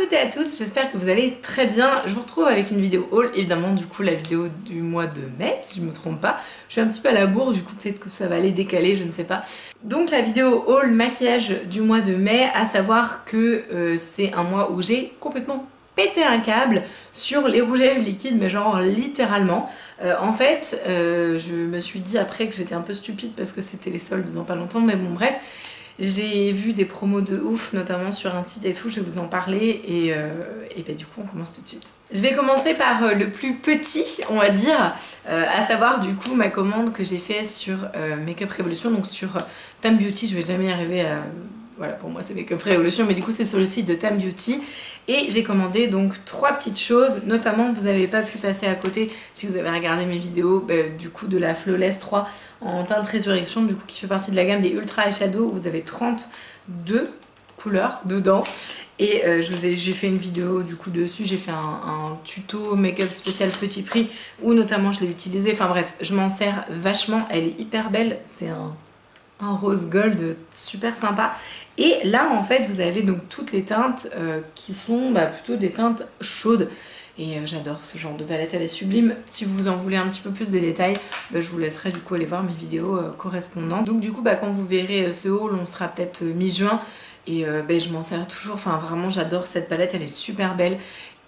toutes et à tous, j'espère que vous allez très bien. Je vous retrouve avec une vidéo haul, évidemment du coup la vidéo du mois de mai si je me trompe pas. Je suis un petit peu à la bourre, du coup peut-être que ça va aller décaler, je ne sais pas. Donc la vidéo haul maquillage du mois de mai, à savoir que c'est un mois où j'ai complètement pété un câble sur les rouges à lèvres liquides, mais genre littéralement. En fait, je me suis dit après que j'étais un peu stupide parce que c'était les soldes dans pas longtemps, mais bon bref. J'ai vu des promos de ouf, notamment sur un site et tout, je vais vous en parler et bah, du coup on commence tout de suite. Je vais commencer par le plus petit, on va dire, à savoir du coup ma commande que j'ai fait sur Makeup Revolution, donc sur Tam Beauty. Je vais jamais y arriver à... Voilà, pour moi c'est Makeup Revolution, mais du coup c'est sur le site de Tam Beauty. Et j'ai commandé donc 3 petites choses, notamment vous n'avez pas pu passer à côté si vous avez regardé mes vidéos, du coup de la Flawless 3 en teinte résurrection, du coup qui fait partie de la gamme des Ultra Eyeshadow. Vous avez 32 couleurs dedans. Et j'ai fait une vidéo du coup dessus, j'ai fait un tuto make-up spécial petit prix où notamment je l'ai utilisé. Enfin bref, je m'en sers vachement, elle est hyper belle, c'est un rose gold super sympa. Et là en fait vous avez donc toutes les teintes qui sont plutôt des teintes chaudes. Et j'adore ce genre de palette, elle est sublime. Si vous en voulez un petit peu plus de détails, je vous laisserai du coup aller voir mes vidéos correspondantes. Donc du coup quand vous verrez ce haul, on sera peut-être mi-juin. Et je m'en sers toujours, enfin vraiment j'adore cette palette, elle est super belle.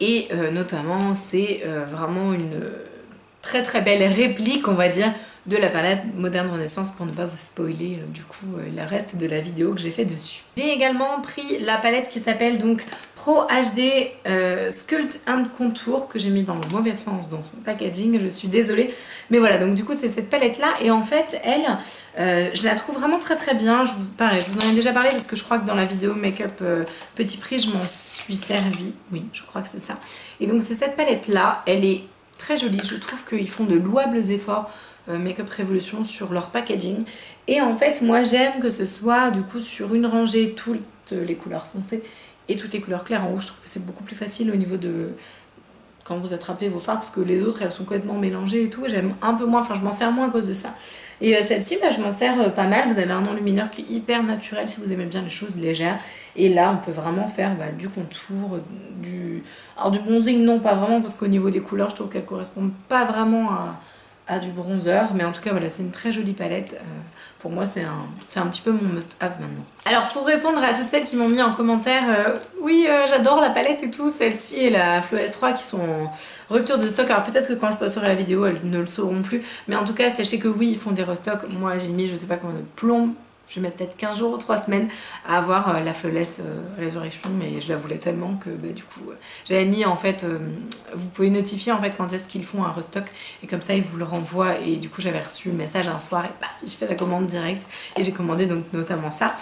Et notamment c'est vraiment une très très belle réplique, on va dire, de la palette Moderne Renaissance, pour ne pas vous spoiler du coup le reste de la vidéo que j'ai fait dessus. J'ai également pris la palette qui s'appelle donc Pro HD Sculpt and Contour, que j'ai mis dans le mauvais sens dans son packaging, je suis désolée. Mais voilà, donc du coup c'est cette palette là, et en fait elle, je la trouve vraiment très très bien. Pareil, je vous en ai déjà parlé parce que je crois que dans la vidéo make-up petit prix je m'en suis servi, oui je crois que c'est ça. Et donc c'est cette palette là, elle est très jolie, je trouve qu'ils font de louables efforts Makeup Revolution sur leur packaging. Et en fait moi j'aime que ce soit du coup sur une rangée toutes les couleurs foncées et toutes les couleurs claires en haut. Je trouve que c'est beaucoup plus facile au niveau de quand vous attrapez vos fards, parce que les autres elles sont complètement mélangées et tout. J'aime un peu moins, enfin je m'en sers moins à cause de ça. Et celle-ci je m'en sers pas mal. Vous avez un enlumineur qui est hyper naturel si vous aimez bien les choses légères. Et là on peut vraiment faire du contour, alors du bronzing non pas vraiment, parce qu'au niveau des couleurs je trouve qu'elles correspondent pas vraiment à du bronzer, mais en tout cas voilà, c'est une très jolie palette. Pour moi c'est un petit peu mon must have maintenant. Alors pour répondre à toutes celles qui m'ont mis en commentaire oui j'adore la palette et tout, celle-ci et la Flawless 3 qui sont en rupture de stock. Alors peut-être que quand je posterai la vidéo elles ne le sauront plus, mais en tout cas sachez que oui ils font des restocks. Moi j'ai mis je sais pas combien de plomb, je vais mettre peut-être 15 jours ou 3 semaines à avoir la Flawless Resurrection, mais je la voulais tellement que du coup j'avais mis en fait, vous pouvez notifier en fait quand est-ce qu'ils font un restock et comme ça ils vous le renvoient. Et du coup j'avais reçu le message un soir et paf, j'ai fait la commande directe et j'ai commandé donc notamment ça.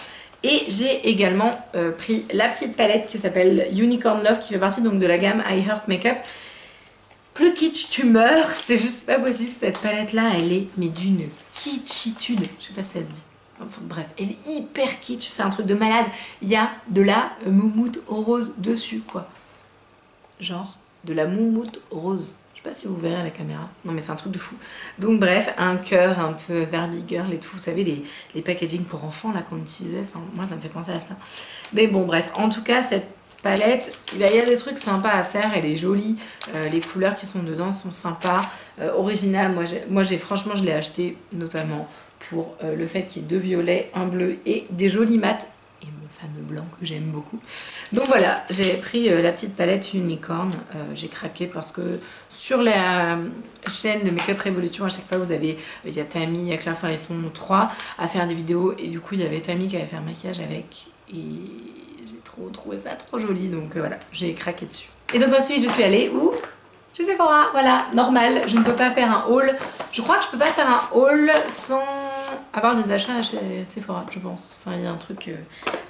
Et j'ai également pris la petite palette qui s'appelle Unicorn Love, qui fait partie donc de la gamme I Heart Makeup. Plus kitsch tu meurs, c'est juste pas possible, cette palette là elle est mais d'une kitschitude, je sais pas si ça se dit. Enfin, bref, elle est hyper kitsch, c'est un truc de malade. Il y a de la moumoute rose dessus, quoi. Genre, de la moumoute rose. Je sais pas si vous verrez à la caméra. Non mais c'est un truc de fou. Donc bref, un cœur un peu Barbie girl et tout. Vous savez, les packaging pour enfants là qu'on utilisait. Enfin, moi ça me fait penser à ça. Mais bon, bref, en tout cas, cette palette, il y a des trucs sympas à faire, elle est jolie, les couleurs qui sont dedans sont sympas, originales. Moi franchement je l'ai acheté notamment pour le fait qu'il y ait 2 violets, un bleu et des jolis mats et mon fameux blanc que j'aime beaucoup. Donc voilà, j'ai pris la petite palette Unicorn, j'ai craqué parce que sur la chaîne de Makeup Revolution à chaque fois vous avez, il y a Tammy, il y a Claire, enfin ils sont 3 à faire des vidéos et du coup il y avait Tammy qui avait fait un maquillage avec et trouvé ça trop joli, donc voilà, j'ai craqué dessus. Et donc ensuite je suis allée où? Chez Sephora, voilà, normal, je ne peux pas faire un haul. Je crois que je peux pas faire un haul sans avoir des achats chez Sephora, je pense. Enfin, il y a un truc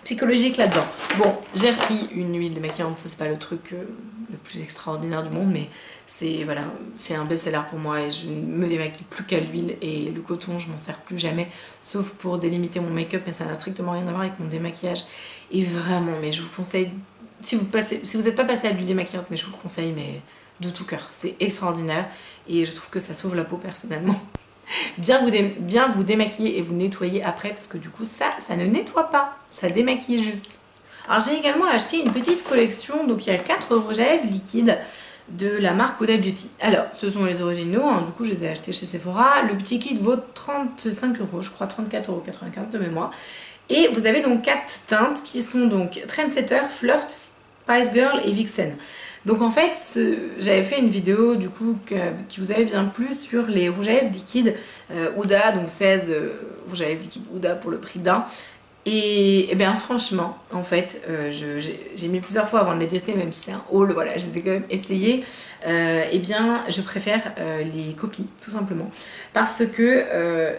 psychologique là-dedans. Bon, j'ai repris une huile démaquillante, ça c'est pas le truc le plus extraordinaire du monde, mais c'est voilà, c'est un best-seller pour moi et je ne me démaquille plus qu'à l'huile, et le coton je m'en sers plus jamais, sauf pour délimiter mon make-up, mais ça n'a strictement rien à voir avec mon démaquillage. Et vraiment, mais je vous conseille, si vous n'êtes pas passé à l'huile démaquillante, mais je vous le conseille, mais de tout cœur, c'est extraordinaire et je trouve que ça sauve la peau personnellement. Bien vous démaquiller et vous nettoyer après, parce que du coup ça ne nettoie pas, ça démaquille juste. Alors j'ai également acheté une petite collection, donc il y a 4 rouges à lèvres liquides de la marque Huda Beauty. Alors ce sont les originaux, hein, du coup je les ai achetés chez Sephora. Le petit kit vaut 35 €, je crois 34,95 € de mémoire. Et vous avez donc 4 teintes qui sont donc Trendsetter, Flirt, Spice Girl et Vixen. Donc en fait, j'avais fait une vidéo du coup qui vous avait bien plu sur les rouges à lèvres liquides Huda, donc 16 rouges à lèvres liquides Huda pour le prix d'un. Et bien franchement, en fait, j'ai mis plusieurs fois avant de les tester, même si c'est un haul, voilà, je les ai quand même essayés. Et bien, je préfère les copies, tout simplement. Parce que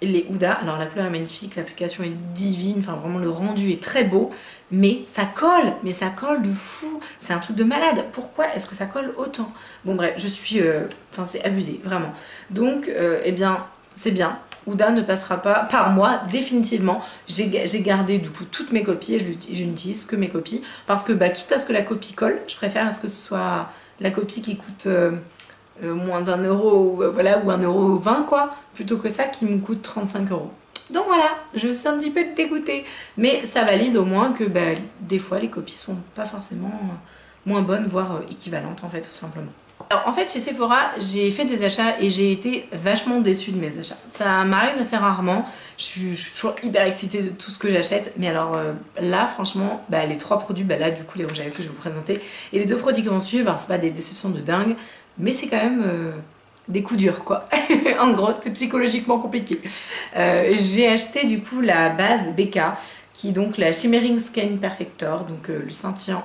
les Huda, alors la couleur est magnifique, l'application est divine, enfin vraiment le rendu est très beau, mais ça colle de fou, c'est un truc de malade. Pourquoi est-ce que ça colle autant? Bon bref, enfin c'est abusé, vraiment. Donc, eh bien, c'est bien. Huda ne passera pas par moi définitivement. J'ai gardé du coup toutes mes copies et je n'utilise que mes copies parce que bah, quitte à ce que la copie colle, je préfère à ce que ce soit la copie qui coûte moins d'1 €, voilà, ou 1,20 € quoi, plutôt que ça qui me coûte 35 €. Donc voilà, je suis un petit peu dégoûtée, mais ça valide au moins que bah, des fois les copies sont pas forcément moins bonnes, voire équivalentes en fait, tout simplement. Alors en fait chez Sephora j'ai fait des achats et j'ai été vachement déçue de mes achats. Ça m'arrive assez rarement, je suis toujours hyper excitée de tout ce que j'achète, mais alors là franchement bah, les 3 produits, bah là du coup les rouges à lèvres que je vais vous présenter et les 2 produits qui vont suivre, alors c'est pas des déceptions de dingue, mais c'est quand même des coups durs quoi. En gros c'est psychologiquement compliqué. J'ai acheté du coup la base BK qui est donc la Shimmering Skin Perfector, donc le scintillant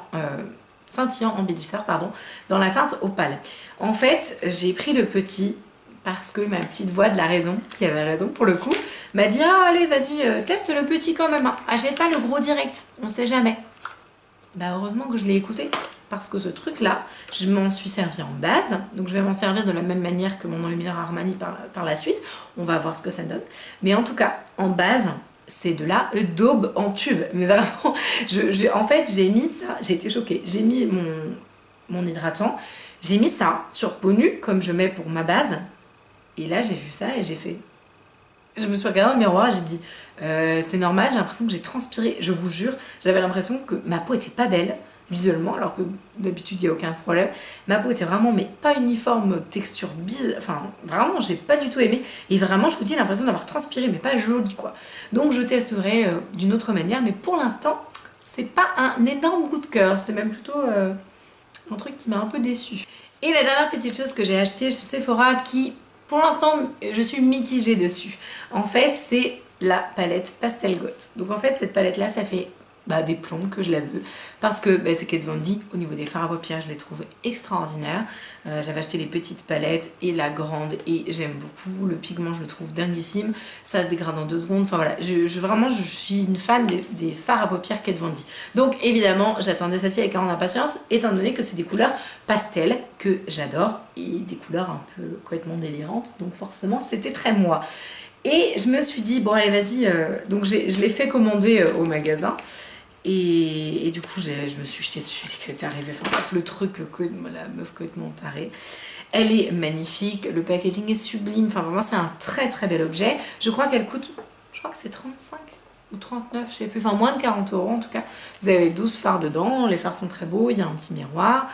embellisseur, pardon, dans la teinte opale. En fait, j'ai pris le petit parce que ma petite voix de la raison, qui avait raison pour le coup, m'a dit « Ah, allez, vas-y, teste le petit quand même, hein. Achète pas le gros direct, on sait jamais. » Bah heureusement que je l'ai écouté, parce que ce truc-là, je m'en suis servi en base, donc je vais m'en servir de la même manière que mon enlumineur Armani par la suite. On va voir ce que ça donne. Mais en tout cas, en base, c'est de la daube en tube. Mais vraiment, en fait, j'ai mis ça, j'ai été choquée. J'ai mis mon hydratant, j'ai mis ça sur peau nue, comme je mets pour ma base. Et là, j'ai vu ça et j'ai fait... Je me suis regardée dans le miroir et j'ai dit c'est normal, j'ai l'impression que j'ai transpiré. Je vous jure, j'avais l'impression que ma peau était pas belle visuellement, alors que d'habitude il n'y a aucun problème. Ma peau était vraiment, mais pas uniforme, texture bise, enfin vraiment j'ai pas du tout aimé. Et vraiment je vous dis l'impression d'avoir transpiré, mais pas joli quoi. Donc je testerai d'une autre manière, mais pour l'instant c'est pas un énorme coup de cœur, c'est même plutôt un truc qui m'a un peu déçue. Et la dernière petite chose que j'ai achetée chez Sephora qui, pour l'instant, je suis mitigée dessus. En fait, c'est la palette Pastel Goth. Donc en fait, cette palette-là, ça fait des plombs que je la veux. Parce que c'est Kat Von D, au niveau des fards à paupières, je les trouve extraordinaires. J'avais acheté les petites palettes et la grande et j'aime beaucoup. Le pigment, je le trouve dinguissime. Ça se dégrade en 2 secondes. Enfin voilà, vraiment, je suis une fan des fards à paupières Kat Von D. Donc évidemment, j'attendais celle-ci avec grande impatience, étant donné que c'est des couleurs pastel que j'adore et des couleurs un peu complètement délirantes. Donc forcément, c'était très moi. Et je me suis dit, bon allez vas-y, donc je l'ai fait commander au magasin. Et du coup, je me suis jetée dessus dès qu'elle était arrivée. Enfin bref, le truc, la meuf complètement tarée. Elle est magnifique, le packaging est sublime. Enfin vraiment, c'est un très très bel objet. Je crois qu'elle coûte, je crois que c'est 35 ou 39, je sais plus. Enfin moins de 40 € en tout cas. Vous avez 12 fards dedans, les fards sont très beaux, il y a un petit miroir.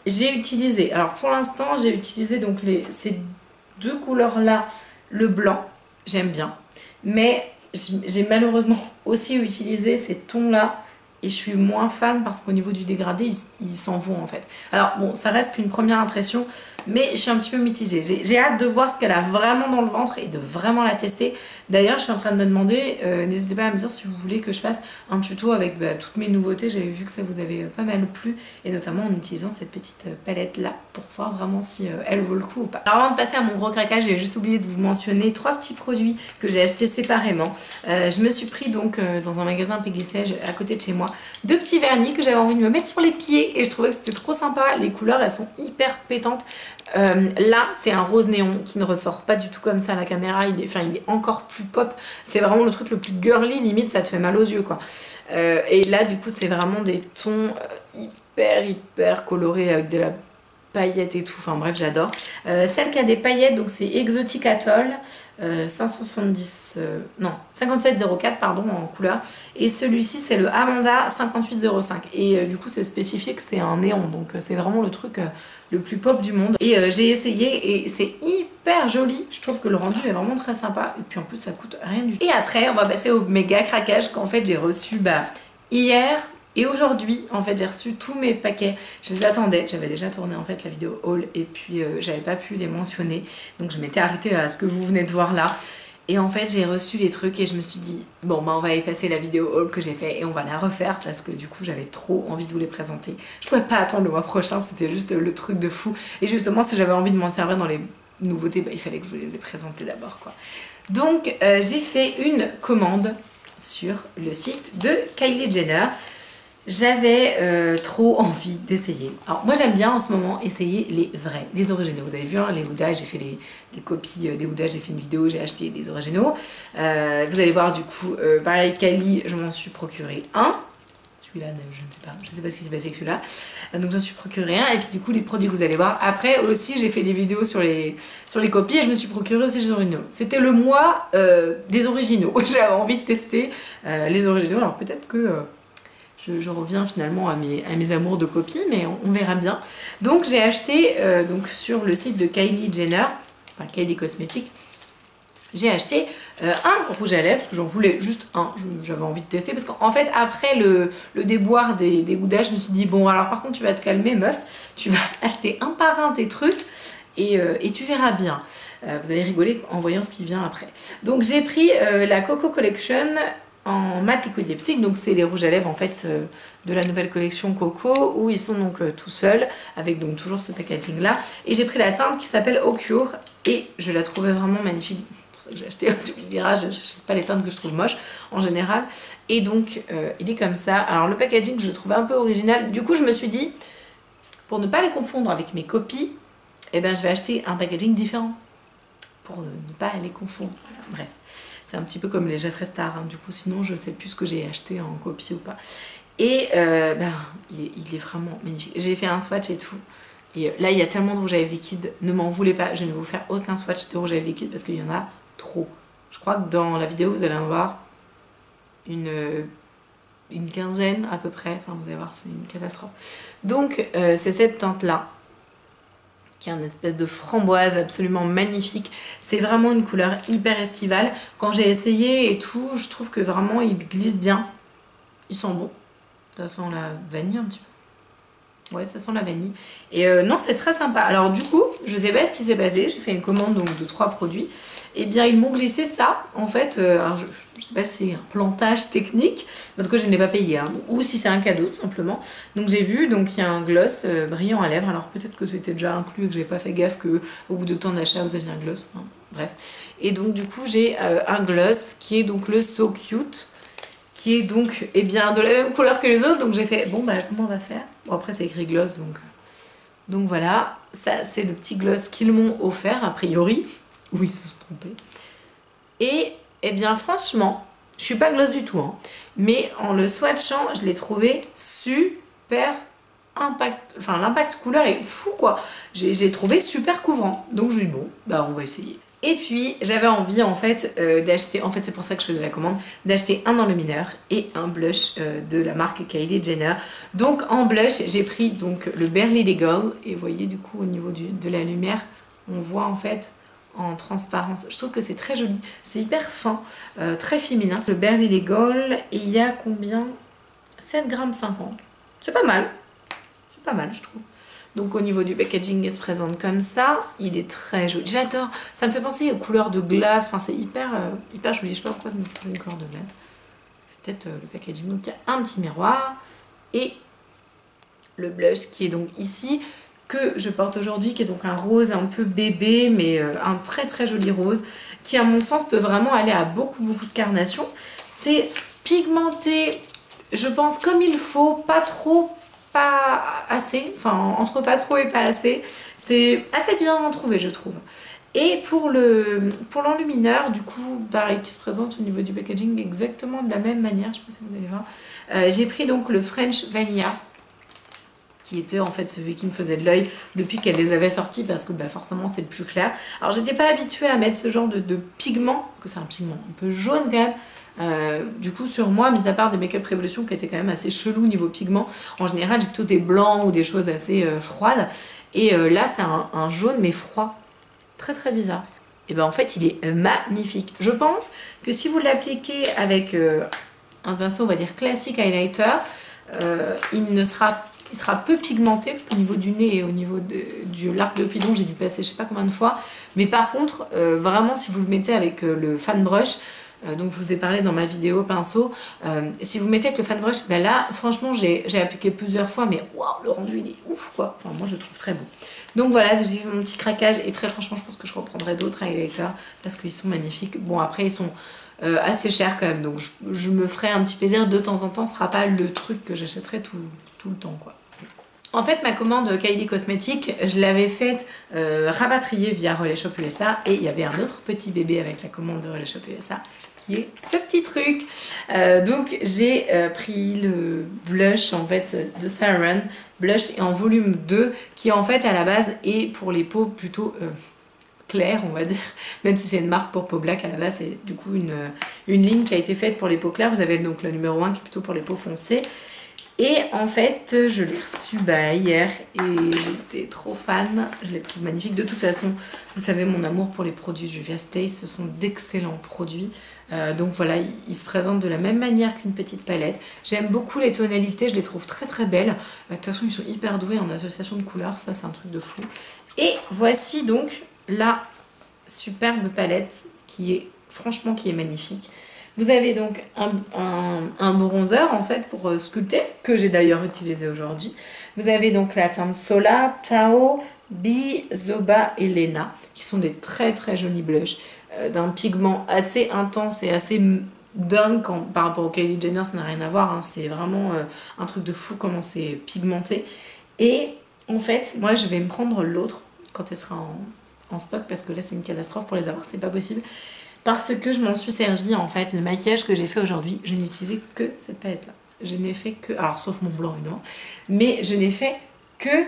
J'ai utilisé, alors pour l'instant, j'ai utilisé donc ces 2 couleurs-là. Le blanc, j'aime bien. Mais j'ai malheureusement aussi utilisé ces tons-là et je suis moins fan parce qu'au niveau du dégradé, ils s'en vont en fait. Alors bon, ça reste qu'une première impression, mais je suis un petit peu mitigée. J'ai hâte de voir ce qu'elle a vraiment dans le ventre et de vraiment la tester. D'ailleurs, je suis en train de me demander, n'hésitez pas à me dire si vous voulez que je fasse un tuto avec toutes mes nouveautés. J'avais vu que ça vous avait pas mal plu, et notamment en utilisant cette petite palette-là pour voir vraiment si elle vaut le coup ou pas. Alors avant de passer à mon gros craquage, j'ai juste oublié de vous mentionner 3 petits produits que j'ai achetés séparément. Je me suis pris donc dans un magasin Peggy-Sage à côté de chez moi 2 petits vernis que j'avais envie de me mettre sur les pieds et je trouvais que c'était trop sympa. Les couleurs, elles sont hyper pétantes. Là, c'est un rose néon qui ne ressort pas du tout comme ça à la caméra. Il est encore plus pop. C'est vraiment le truc le plus girly, limite ça te fait mal aux yeux quoi. Et là, du coup, c'est vraiment des tons hyper colorés avec de la paillettes et tout, enfin bref j'adore. Celle qui a des paillettes, donc c'est Exotic Atoll, 570, non 5704 pardon en couleur, et celui-ci c'est le Amanda 5805 et du coup c'est spécifié que c'est un néon, donc c'est vraiment le truc le plus pop du monde. Et j'ai essayé et c'est hyper joli, je trouve que le rendu est vraiment très sympa et puis en plus ça coûte rien du tout. Et après on va passer au méga craquage qu'en fait j'ai reçu hier. Et aujourd'hui, en fait, j'ai reçu tous mes paquets. Je les attendais. J'avais déjà tourné en fait la vidéo haul et puis j'avais pas pu les mentionner. Donc je m'étais arrêtée à ce que vous venez de voir là. Et en fait, j'ai reçu les trucs et je me suis dit, bon, bah on va effacer la vidéo haul que j'ai fait et on va la refaire parce que du coup, j'avais trop envie de vous les présenter. Je pouvais pas attendre le mois prochain, c'était juste le truc de fou. Et justement, si j'avais envie de m'en servir dans les nouveautés, bah, il fallait que je vous les ai présentées d'abord, quoi. Donc, j'ai fait une commande sur le site de Kylie Jenner. J'avais trop envie d'essayer. Alors moi j'aime bien en ce moment essayer les vrais, les originaux. Vous avez vu hein, les Huda, j'ai fait les copies des Huda, j'ai fait une vidéo, j'ai acheté les originaux. Vous allez voir du coup, pareil Kylie, je m'en suis procuré un. Celui-là, je ne sais pas ce qui s'est passé avec celui-là. Donc j'en suis procuré un et puis du coup les produits que vous allez voir. Après aussi j'ai fait des vidéos sur les copies et je me suis procuré aussi les originaux. C'était le mois des originaux. J'avais envie de tester les originaux. Alors peut-être que... Je reviens finalement à mes amours de copies, mais on verra bien. Donc j'ai acheté donc sur le site de Kylie Jenner, enfin Kylie Cosmetics, j'ai acheté un rouge à lèvres, parce que j'en voulais juste un, j'avais envie de tester, parce qu'en fait après le déboire des Huda, je me suis dit bon alors par contre tu vas te calmer meuf, tu vas acheter un par un tes trucs, et tu verras bien. Vous allez rigoler en voyant ce qui vient après. Donc j'ai pris la Coco Collection en matte liquid lipstick, donc c'est les rouges à lèvres en fait de la nouvelle collection Coco où ils sont donc tout seuls avec donc toujours ce packaging là, et j'ai pris la teinte qui s'appelle Au Cure et je la trouvais vraiment magnifique, c'est pour ça que j'ai acheté. Tu me diras, je sais pas les teintes que je trouve moches en général, et donc il est comme ça. Alors le packaging je le trouvais un peu original, du coup je me suis dit pour ne pas les confondre avec mes copies, eh ben je vais acheter un packaging différent pour ne pas les confondre. Voilà, bref. C'est un petit peu comme les Jeffree Star, hein. Du coup sinon je sais plus ce que j'ai acheté en copie ou pas. Et il est vraiment magnifique. J'ai fait un swatch et tout. Et là il y a tellement de rouge à lèvres liquide, ne m'en voulez pas, je ne vais vous faire aucun swatch de rouge à lèvres liquide parce qu'il y en a trop. Je crois que dans la vidéo vous allez en voir une quinzaine à peu près. Enfin vous allez voir, c'est une catastrophe. Donc c'est cette teinte là, qui est une espèce de framboise absolument magnifique. C'est vraiment une couleur hyper estivale. Quand j'ai essayé et tout, je trouve que vraiment il glisse bien. Il sent bon. Ça sent la vanille un petit peu. Ouais, ça sent la vanille. Et non, c'est très sympa. Alors du coup, je sais pas ce qui s'est passé. J'ai fait une commande donc de 3 produits. Et bien, ils m'ont glissé ça. En fait, alors je sais pas si c'est un plantage technique. En tout cas, je ne l'ai pas payé. Hein. Ou si c'est un cadeau, tout simplement. Donc j'ai vu, donc il y a un gloss brillant à lèvres. Alors peut-être que c'était déjà inclus et que j'ai pas fait gaffe que au bout de temps d'achat, vous aviez un gloss. Enfin, bref. Et donc du coup, j'ai un gloss qui est donc le So Cute, qui est donc eh bien, de la même couleur que les autres. Donc j'ai fait, bon bah comment on va faire? Bon après c'est écrit gloss, donc voilà. Ça c'est le petit gloss qu'ils m'ont offert a priori. Oui, ça se trompait. Et eh bien franchement, je suis pas gloss du tout, hein, mais en le swatchant, je l'ai trouvé super impact. Enfin l'impact couleur est fou quoi. J'ai trouvé super couvrant. Donc je lui dis bon, bah on va essayer. Et puis j'avais envie en fait d'acheter, en fait c'est pour ça que je faisais la commande, d'acheter un enlumineur et un blush de la marque Kylie Jenner. Donc en blush j'ai pris donc le Barely Legal, et vous voyez du coup au niveau de la lumière on voit en fait en transparence. Je trouve que c'est très joli, c'est hyper fin, très féminin. Le Barely Legal, et il y a combien? 7,50 g. C'est pas mal je trouve. Donc au niveau du packaging, il se présente comme ça. Il est très joli. J'adore. Ça me fait penser aux couleurs de glace. Enfin, c'est hyper joli. Je sais pas pourquoi je me trouve une couleur de glace. C'est peut-être le packaging. Donc il y a un petit miroir. Et le blush qui est donc ici, que je porte aujourd'hui, qui est donc un rose un peu bébé, mais un très très joli rose, qui à mon sens peut vraiment aller à beaucoup de carnation. C'est pigmenté, je pense, comme il faut, pas trop, pas assez, enfin entre pas trop et pas assez. C'est assez bien trouvé je trouve. Et pour l'enlumineur, du coup, pareil, qui se présente au niveau du packaging exactement de la même manière, je sais pas si vous allez voir. J'ai pris donc le French Vanilla, qui était en fait celui qui me faisait de l'œil depuis qu'elle les avait sortis parce que bah, forcément c'est le plus clair. Alors j'étais pas habituée à mettre ce genre de pigment, parce que c'est un pigment un peu jaune quand même. Du coup sur moi, mis à part des Make Up Revolution qui étaient quand même assez chelous niveau pigment, en général j'ai plutôt des blancs ou des choses assez froides. Et là c'est un jaune mais froid, très très bizarre. Et ben en fait il est magnifique. Je pense que si vous l'appliquez avec un pinceau on va dire classique highlighter, il sera peu pigmenté parce qu'au niveau du nez et au niveau de l'arc de Cupidon j'ai dû passer je sais pas combien de fois. Mais par contre vraiment si vous le mettez avec le fan brush, donc je vous ai parlé dans ma vidéo pinceau, si vous mettez avec le fan brush, ben là franchement j'ai appliqué plusieurs fois mais waouh, le rendu il est ouf quoi, enfin moi je le trouve très beau. Donc voilà, j'ai fait mon petit craquage et très franchement je pense que je reprendrai d'autres highlighters parce qu'ils sont magnifiques. Bon après ils sont assez chers quand même, donc je me ferai un petit plaisir de temps en temps, ce sera pas le truc que j'achèterai tout le temps quoi. En fait, ma commande Kylie Cosmetics, je l'avais faite rapatrier via Relais Shop USA et il y avait un autre petit bébé avec la commande de Relais Shop USA qui est ce petit truc. Donc j'ai pris le blush en fait de Saran, blush en volume 2 qui en fait à la base est pour les peaux plutôt claires on va dire, même si c'est une marque pour peau black à la base, c'est du coup une ligne qui a été faite pour les peaux claires. Vous avez donc le numéro 1 qui est plutôt pour les peaux foncées. Et en fait, je l'ai reçu hier et j'étais trop fan, je les trouve magnifiques. De toute façon, vous savez mon amour pour les produits Juvia's Place, ce sont d'excellents produits. Donc voilà, ils se présentent de la même manière qu'une petite palette. J'aime beaucoup les tonalités, je les trouve très très belles. De toute façon, ils sont hyper doués en association de couleurs, ça c'est un truc de fou. Et voici donc la superbe palette qui est franchement magnifique. Vous avez donc un bronzer en fait pour sculpter, que j'ai d'ailleurs utilisé aujourd'hui. Vous avez donc la teinte Sola, Tao, Bi, Zoba et Lena, qui sont des très très jolis blushs, d'un pigment assez intense et assez dingue par rapport au Kylie Jenner, ça n'a rien à voir, hein, c'est vraiment un truc de fou comment c'est pigmenté. Et en fait, moi je vais me prendre l'autre quand elle sera en stock, parce que là c'est une catastrophe pour les avoir, c'est pas possible. Parce que je m'en suis servi en fait, le maquillage que j'ai fait aujourd'hui, je n'ai utilisé que cette palette là. Je n'ai fait que, alors sauf mon blanc évidemment, mais je n'ai fait que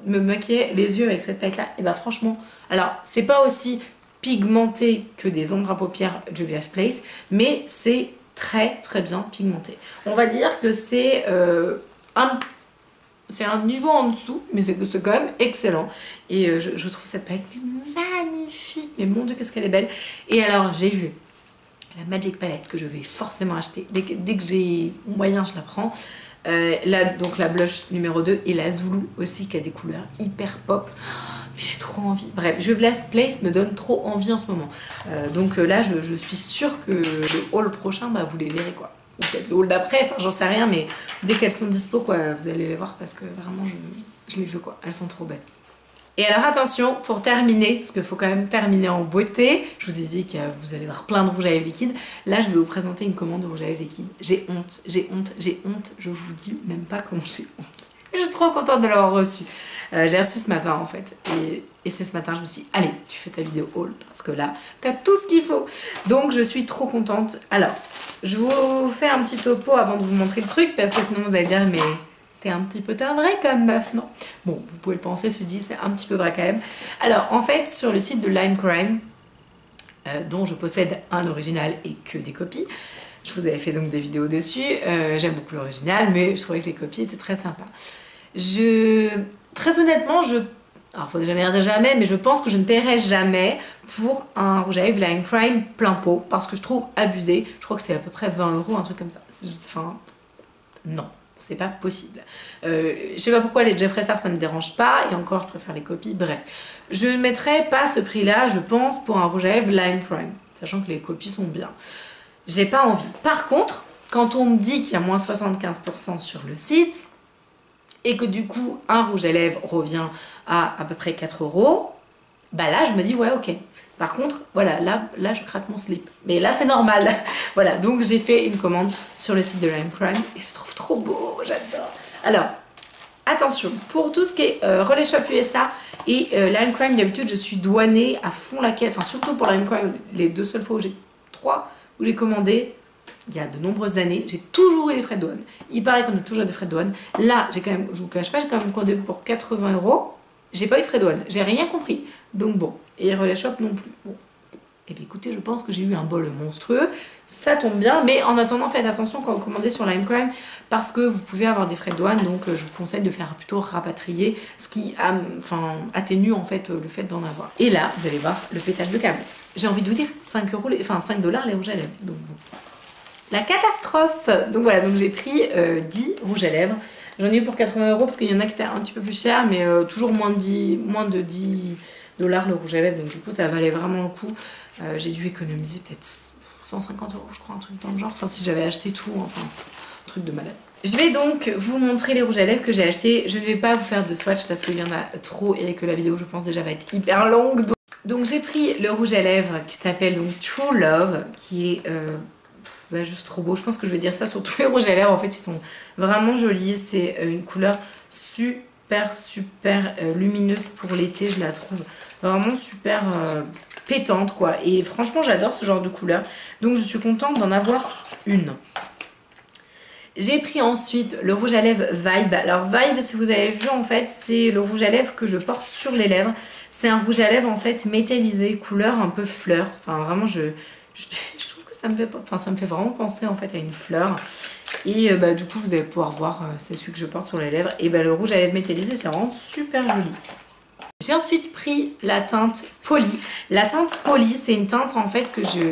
me maquiller les yeux avec cette palette là. Et bah franchement, alors c'est pas aussi pigmenté que des ombres à paupières Juvia's Place, mais c'est très très bien pigmenté. On va dire que c'est un niveau en dessous, mais c'est quand même excellent. Et je trouve cette palette magnifique. Mais mon dieu, qu'est-ce qu'elle est belle. Et alors, j'ai vu la Magic Palette que je vais forcément acheter. Dès que j'ai moyen, je la prends. Donc la blush numéro 2 et la Zulu aussi, qui a des couleurs hyper pop. Mais j'ai trop envie. Bref, Juvia's Place me donne trop envie en ce moment. Donc là, je suis sûre que le haul prochain, bah, vous les verrez quoi. Ou peut-être le haul d'après, enfin j'en sais rien, mais dès qu'elles sont dispo quoi, vous allez les voir parce que vraiment je les veux quoi, elles sont trop belles. Et alors attention, pour terminer, parce qu'il faut quand même terminer en beauté, je vous ai dit que vous allez avoir plein de rouge à lèvres liquide, là je vais vous présenter une commande de rouge à lèvres liquide. J'ai honte, je vous dis même pas comment j'ai honte. Je suis trop contente de l'avoir reçu. J'ai reçu ce matin en fait, et c'est ce matin je me suis dit, allez, tu fais ta vidéo haul, parce que là, t'as tout ce qu'il faut. Donc je suis trop contente. Alors, je vous fais un petit topo avant de vous montrer le truc, parce que sinon vous allez dire, mais t'es un petit peu vrai comme meuf, non? Bon, vous pouvez le penser, je dis, c'est un petit peu vrai quand même. Alors, en fait, sur le site de Lime Crime, dont je possède un original et que des copies, je vous avais fait donc des vidéos dessus, j'aime beaucoup l'original, mais je trouvais que les copies étaient très sympas. Très honnêtement, alors faut jamais dire jamais, mais je pense que je ne paierai jamais pour un rouge à lèvres Lime Crime plein pot, parce que je trouve abusé. Je crois que c'est à peu près 20 €, un truc comme ça. Enfin, non, c'est pas possible. Je sais pas pourquoi les Jeffree Star ça me dérange pas, et encore je préfère les copies, bref. Je ne mettrai pas ce prix-là, je pense, pour un rouge à lèvres Lime Crime, sachant que les copies sont bien. J'ai pas envie. Par contre, quand on me dit qu'il y a moins 75% sur le site, et que du coup un rouge à lèvres revient à peu près 4 €, bah là je me dis ouais ok. Par contre voilà, là je craque mon slip, mais là c'est normal. Voilà, donc j'ai fait une commande sur le site de Lime Crime et je trouve trop beau, j'adore. Alors attention, pour tout ce qui est Relais Shop USA et Lime Crime, d'habitude je suis douanée à fond la caisse, enfin surtout pour Lime Crime, les deux seules fois où j'ai commandé, il y a de nombreuses années, j'ai toujours eu les frais de douane. Il paraît qu'on a toujours des frais de douane. Là, j'ai quand même, je vous cache pas, j'ai quand même commandé pour 80 €. J'ai pas eu de frais de douane, j'ai rien compris. Donc bon, et Relais Shop non plus. Bon. Et bien écoutez, je pense que j'ai eu un bol monstrueux, ça tombe bien, mais en attendant faites attention quand vous commandez sur Limecrime parce que vous pouvez avoir des frais de douane, donc je vous conseille de faire plutôt rapatrier, ce qui atténue en fait le fait d'en avoir. Et là, vous allez voir le pétage de câble. J'ai envie de vous dire 5 €, enfin 5 $ les rouges à lèvres, donc bon. La catastrophe. Donc voilà, donc j'ai pris 10 rouges à lèvres. J'en ai eu pour 80 € parce qu'il y en a qui étaient un petit peu plus chers, mais toujours moins de 10 $ le rouge à lèvres, donc du coup ça valait vraiment le coup. J'ai dû économiser peut-être 150 € je crois, un truc dans le genre, enfin si j'avais acheté tout, enfin un truc de malade. Je vais donc vous montrer les rouges à lèvres que j'ai achetés. Je ne vais pas vous faire de swatch parce qu'il y en a trop et que la vidéo je pense déjà va être hyper longue. Donc j'ai pris le rouge à lèvres qui s'appelle donc True Love, qui est juste trop beau. Je pense que je vais dire ça sur tous les rouges à lèvres, en fait ils sont vraiment jolis. C'est une couleur super lumineuse pour l'été, je la trouve vraiment super pétante quoi, et franchement j'adore ce genre de couleur, donc je suis contente d'en avoir une. J'ai pris ensuite le rouge à lèvres Vibe. Alors Vibe, si vous avez vu en fait, c'est le rouge à lèvres que je porte sur les lèvres. C'est un rouge à lèvres en fait métallisé, couleur un peu fleur, enfin vraiment je trouve que ça me fait vraiment penser en fait à une fleur. Et du coup vous allez pouvoir voir, c'est celui que je porte sur les lèvres. Et le rouge à lèvres métallisé, c'est vraiment super joli. J'ai ensuite pris la teinte Poly. La teinte Poly, c'est une teinte en fait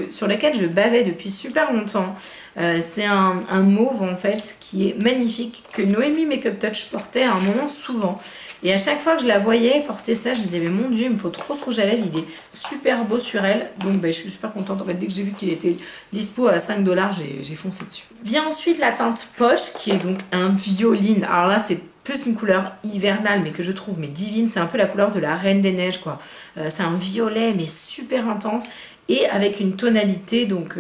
sur laquelle je bavais depuis super longtemps. C'est un mauve en fait qui est magnifique, que Noémie Makeup Touch portait à un moment souvent. Et à chaque fois que je la voyais porter ça, je me disais mais mon dieu, il me faut trop ce rouge à lèvres, il est super beau sur elle. Donc je suis super contente. En fait, dès que j'ai vu qu'il était dispo à 5 $, j'ai foncé dessus. Vient ensuite la teinte Poche qui est donc un violine. Alors là, c'est plus une couleur hivernale mais que je trouve divine, c'est un peu la couleur de la Reine des Neiges quoi. C'est un violet mais super intense et avec une tonalité donc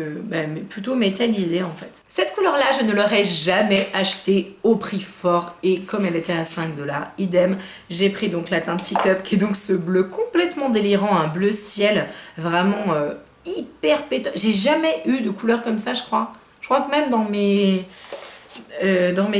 plutôt métallisée en fait. Cette couleur là je ne l'aurais jamais achetée au prix fort et comme elle était à 5 $, idem, j'ai pris donc la teinte Teacup qui est donc ce bleu complètement délirant, un bleu ciel vraiment hyper pétant. J'ai jamais eu de couleur comme ça je crois. Je crois que même dans mes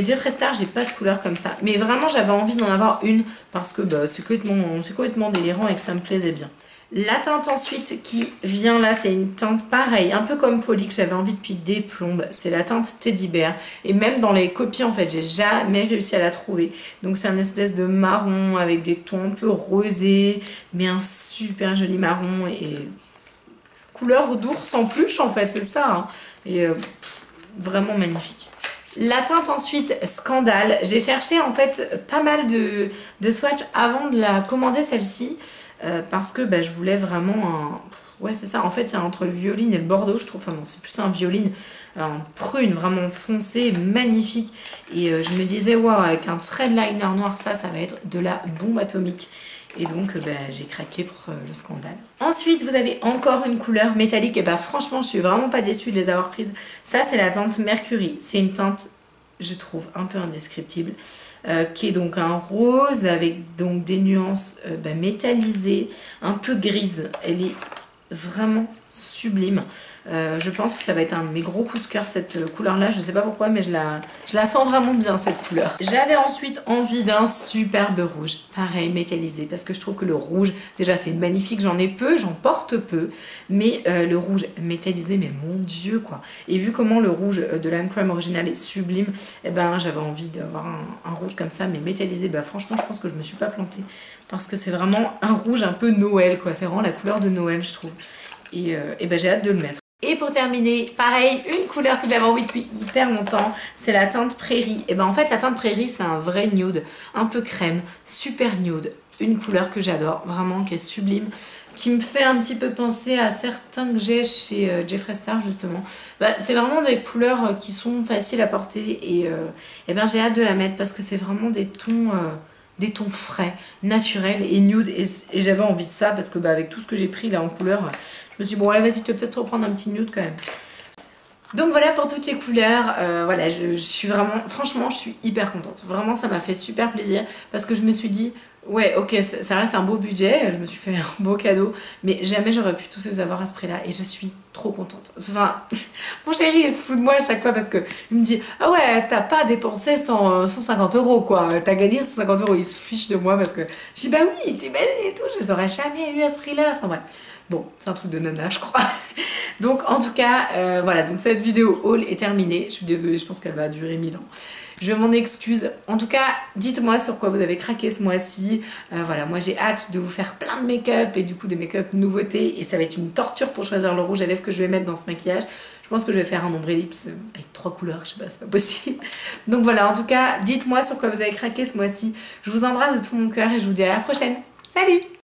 Jeffree Star, j'ai pas de couleur comme ça. Mais vraiment, j'avais envie d'en avoir une parce que c'est complètement délirant et que ça me plaisait bien. La teinte ensuite qui vient là, c'est une teinte pareille, un peu comme Poly que j'avais envie depuis des plombes. C'est la teinte Teddy Bear. Et même dans les copies, en fait, j'ai jamais réussi à la trouver. Donc c'est un espèce de marron avec des tons un peu rosés, mais un super joli marron et couleur d'ours en peluche en fait, c'est ça. Hein. Et vraiment magnifique. La teinte ensuite Scandale, j'ai cherché en fait pas mal de swatchs avant de la commander celle-ci parce que je voulais vraiment un... Ouais c'est ça, en fait c'est entre le violine et le bordeaux je trouve, enfin non c'est plus un violine, un prune vraiment foncé, magnifique et je me disais waouh avec un trait de liner noir ça va être de la bombe atomique. Et donc j'ai craqué pour le Scandale. Ensuite vous avez encore une couleur métallique et franchement je suis vraiment pas déçue de les avoir prises. Ça c'est la teinte Mercury. C'est une teinte je trouve un peu indescriptible qui est donc un rose avec donc des nuances métallisées, un peu grises. Elle est vraiment sublime. Je pense que ça va être un de mes gros coups de cœur cette couleur là, je sais pas pourquoi mais je la sens vraiment bien cette couleur. J'avais ensuite envie d'un superbe rouge, pareil métallisé parce que je trouve que le rouge déjà c'est magnifique, j'en ai peu, j'en porte peu mais le rouge métallisé mais mon dieu quoi. Et vu comment le rouge de Limecrime original est sublime, j'avais envie d'avoir un rouge comme ça mais métallisé. Franchement je pense que je me suis pas plantée parce que c'est vraiment un rouge un peu Noël quoi, c'est vraiment la couleur de Noël je trouve. Et j'ai hâte de le mettre. Et pour terminer, pareil, une couleur que j'avais envie depuis hyper longtemps, c'est la teinte Prairie. En fait la teinte Prairie c'est un vrai nude, un peu crème, super nude. Une couleur que j'adore, vraiment qui est sublime, qui me fait un petit peu penser à certains que j'ai chez Jeffree Star justement. C'est vraiment des couleurs qui sont faciles à porter et j'ai hâte de la mettre parce que c'est vraiment des tons frais, naturels et nude et j'avais envie de ça parce que avec tout ce que j'ai pris là en couleur, je me suis dit bon allez vas-y tu vas peut-être reprendre un petit nude quand même. Donc voilà pour toutes les couleurs, je suis vraiment, franchement je suis hyper contente, vraiment ça m'a fait super plaisir parce que je me suis dit Ouais, ok, ça reste un beau budget, je me suis fait un beau cadeau, mais jamais j'aurais pu tous les avoir à ce prix-là et je suis trop contente. Enfin, mon chéri il se fout de moi à chaque fois parce que il me dit ah ouais, t'as pas dépensé 150 € quoi, t'as gagné 150 €. Il se fiche de moi parce que je dis bah oui, t'es belle et tout, je les aurais jamais eu à ce prix-là. Enfin bref, bon, c'est un truc de nana, je crois. Donc en tout cas, voilà, donc cette vidéo haul est terminée. Je suis désolée, je pense qu'elle va durer 1000 ans. Je m'en excuse. En tout cas, dites-moi sur quoi vous avez craqué ce mois-ci. Voilà, moi j'ai hâte de vous faire plein de make-up et du coup des make-up nouveautés. Et ça va être une torture pour choisir le rouge à lèvres que je vais mettre dans ce maquillage. Je pense que je vais faire un ombre ellipse avec 3 couleurs, je sais pas, c'est pas possible. Donc voilà, en tout cas, dites-moi sur quoi vous avez craqué ce mois-ci. Je vous embrasse de tout mon cœur et je vous dis à la prochaine. Salut!